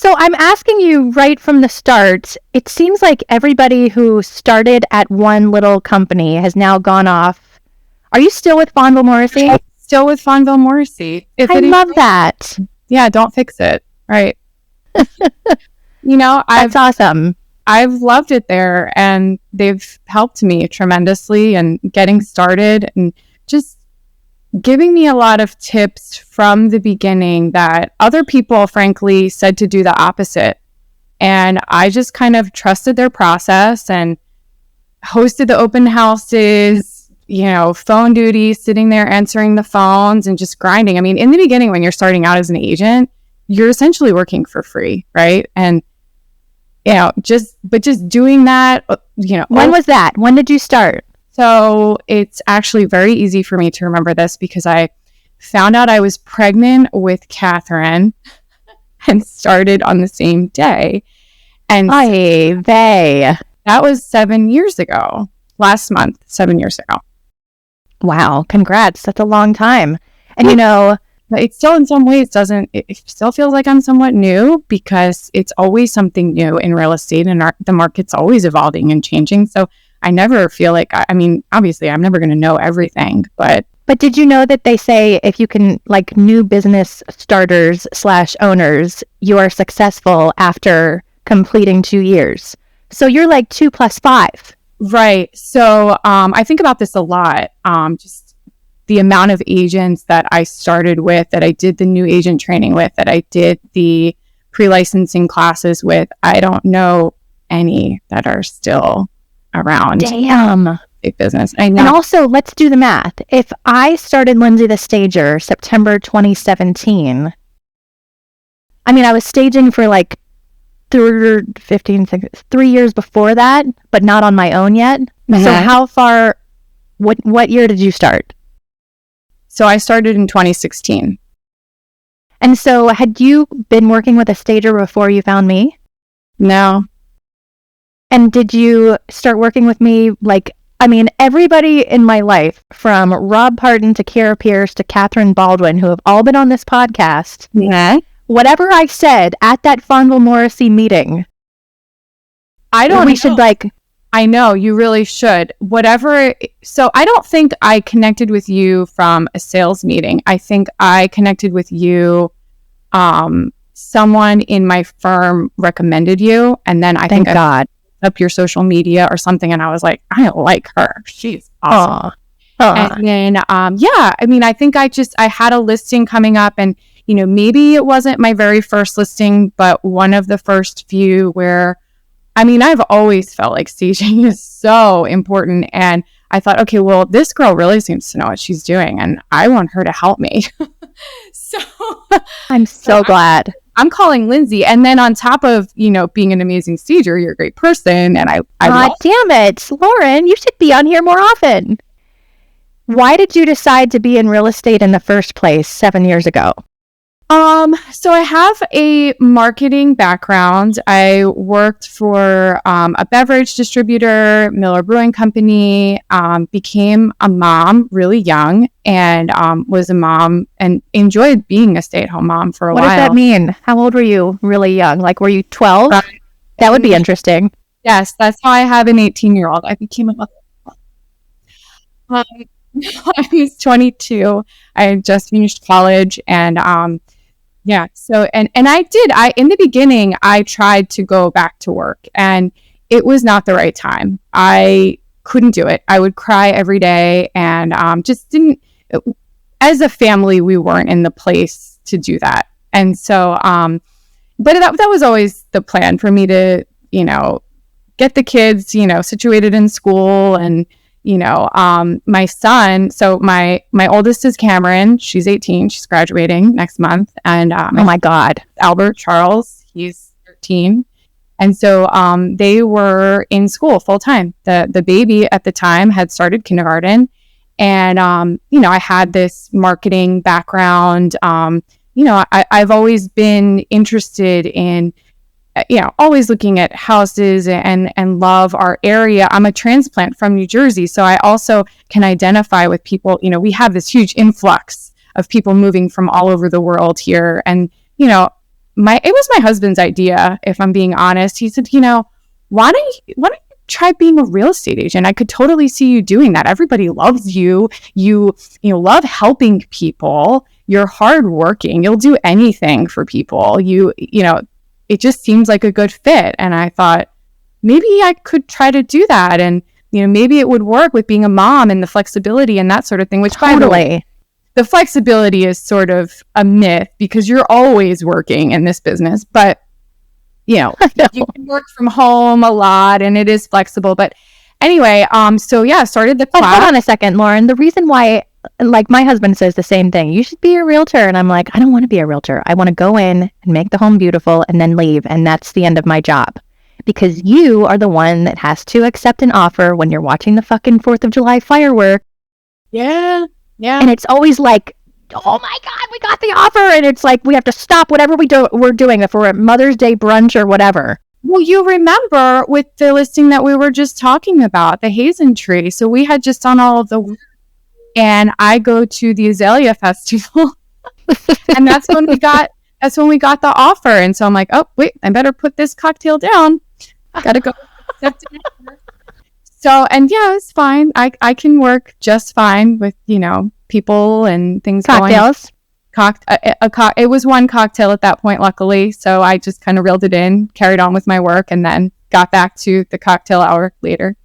So I'm asking you right from the start, it seems like everybody who started at one little company has now gone off. Are you still with Fonville Morrissey? Still with Fonville Morrissey. I love that. Yeah, don't fix it. Right. That's awesome. I've loved it there, and they've helped me tremendously in getting started and just giving me a lot of tips from the beginning that other people, frankly, said to do the opposite. And I just kind of trusted their process and hosted the open houses, phone duty, sitting there answering the phones and just grinding. I mean, in the beginning, when you're starting out as an agent, you're essentially working for free, right? And just doing that, When was that? When did you start? So it's actually very easy for me to remember this because I found out I was pregnant with Catherine and started on the same day. And that was 7 years ago, last month, 7 years ago. Wow. Congrats. That's a long time. And it still in some ways it still feels like I'm somewhat new because it's always something new in real estate and the market's always evolving and changing. So I never feel like, obviously I'm never going to know everything, but did you know that they say if you can, like new business starters / owners, you are successful after completing 2 years. So you're like 2 + 5. Right. So I think about this a lot. Just the amount of agents that I started with, that I did the new agent training with, that I did the pre-licensing classes with. I don't know any that are still around. Damn. Big business. I know. And also, let's do the math. If I started Lindsay the Stager September 2017, I was staging for like 3 years before that, but not on my own yet. Mm-hmm. So how far, what year did you start? So I started in 2016. And so had you been working with a stager before you found me? No. And did you start working with me? Everybody in my life, from Rob Parton to Kara Pierce to Catherine Baldwin, who have all been on this podcast. Yeah. Whatever I said at that Fonville Morrissey meeting, I know, you really should. So I don't think I connected with you from a sales meeting. I think I connected with you. Someone in my firm recommended you. And then I think I up your social media or something. And I was like, I like her. She's awesome. And then, I think I had a listing coming up and, maybe it wasn't my very first listing, but one of the first few where, I've always felt like staging is so important. And I thought, okay, well, this girl really seems to know what she's doing and I want her to help me. I'm so glad. I'm calling Lindsay. And then on top of, being an amazing stager, you're a great person. And God damn it, Lauren, you should be on here more often. Why did you decide to be in real estate in the first place 7 years ago? So I have a marketing background. I worked for a beverage distributor, Miller Brewing Company, became a mom really young and was a mom and enjoyed being a stay-at-home mom for a while. What does that mean? How old were you really young? Like, were you 12? That would be interesting. Yes, that's how I have an 18-year-old. I became a mother. I was 22. I had just finished college and so and in the beginning I tried to go back to work and it was not the right time. I couldn't do it. I would cry every day and just didn't, as a family we weren't in the place to do that. And so but that was always the plan for me to get the kids situated in school. And my son, so my oldest is Cameron. She's 18. She's graduating next month. And oh my God, Albert Charles, he's 13. And so they were in school full time. The baby at the time had started kindergarten. And, I had this marketing background. I've always been interested in always looking at houses and love our area. I'm a transplant from New Jersey, so I also can identify with people. We have this huge influx of people moving from all over the world here. And, it was my husband's idea, if I'm being honest. He said, why don't you try being a real estate agent? I could totally see you doing that. Everybody loves you. You love helping people. You're hardworking. You'll do anything for people. It just seems like a good fit. And I thought maybe I could try to do that. And, maybe it would work with being a mom and the flexibility and that sort of thing, which totally. By the way, the flexibility is sort of a myth because you're always working in this business, but you can work from home a lot and it is flexible. But anyway, started the class. But hold on a second, Lauren. The reason why, like, my husband says the same thing. You should be a realtor. And I'm like, I don't want to be a realtor. I want to go in and make the home beautiful and then leave. And that's the end of my job. Because you are the one that has to accept an offer when you're watching the fucking 4th of July fireworks. Yeah. Yeah. And it's always like, oh my God, we got the offer. And it's like, we have to stop whatever we're doing, if we're at Mother's Day brunch or whatever. Well, you remember with the listing that we were just talking about, the Hazen Tree. So we had just done all of the work, and I go to the Azalea Festival and that's when we got the offer. And so I'm like, oh, wait, I better put this cocktail down. Gotta go accept it. So, and yeah, it's fine. I can work just fine with, people and things. Cocktails. It was one cocktail at that point, luckily. So I just kind of reeled it in, carried on with my work, and then got back to the cocktail hour later.